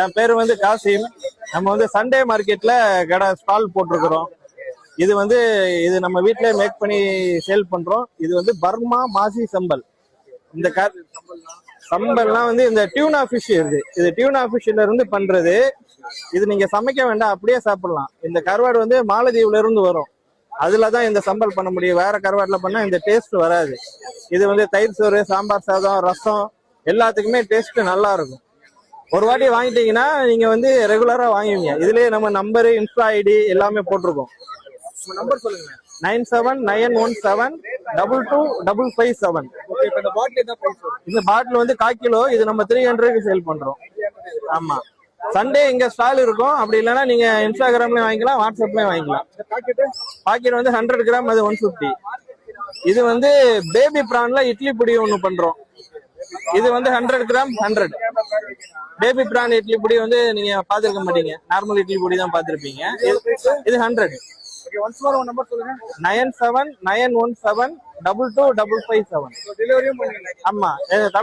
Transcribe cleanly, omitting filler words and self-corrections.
என் பேரு வந்து காசிம். நம்ம வந்து சண்டே மார்க்கெட்ல கடை ஸ்டால் போட்டிருக்கிறோம். இது நம்ம வீட்லயே மேக் பண்ணி சேல் பண்றோம். இது வந்து பர்மா மாசி சம்பல். இந்த சம்பல்லாம் வந்து இந்த டியூனா ஃபிஷ் இருக்கு. இது டியூனா ஃபிஷ்ல இருந்து பண்றது. இது நீங்க சமைக்க வேண்டாம், அப்படியே சாப்பிடலாம். இந்த கருவாடு வந்து மாலத்தீவுல இருந்து வரும். அதுலதான் இந்த சம்பல் பண்ண முடியும். வேற கருவாடுல பண்ணா இந்த டேஸ்ட் வராது. இது வந்து தயிர் சோறு, சாம்பார் சாதம், ரசம் எல்லாத்துக்குமே டேஸ்ட் நல்லா இருக்கும். ஒரு வாட்டி வாங்கிட்டீங்கன்னா நீங்க வந்து ரெகுலரா வாங்குவீங்க. இதுலயே நம்ம நம்பரு, இன்ஸ்டா ஐடி எல்லாமே போட்டிருக்கோம். நம்பர் சொல்லுங்க. 9791722557. இந்த பாட்டில் வந்து 1/4 கிலோ. இது நம்ம 300க்கு சேல் பண்றோம். ஆமா, சண்டே இங்க ஸ்டால் இருக்கும். அப்படி இல்லைன்னா நீங்க இன்ஸ்டாகிராம்லயும் வாங்கிக்கலாம், வாட்ஸ்அப்லயும் வாங்கிக்கலாம். பாக்கெட் வந்து 100 கிராம், அது 150. இது வந்து பேபி பிரான்ல இட்லி பொடி ஒண்ணு பண்றோம். இது வந்து 100 கிராம் 100. பேபி பிரான் இட்லி பொடி வந்து நீங்க பாத்துருக்க மாட்டீங்க, நார்மல் இட்லி பொடி தான் பாத்திருப்பீங்க. இது 100. 9791722557. ஆமா, தமிழ்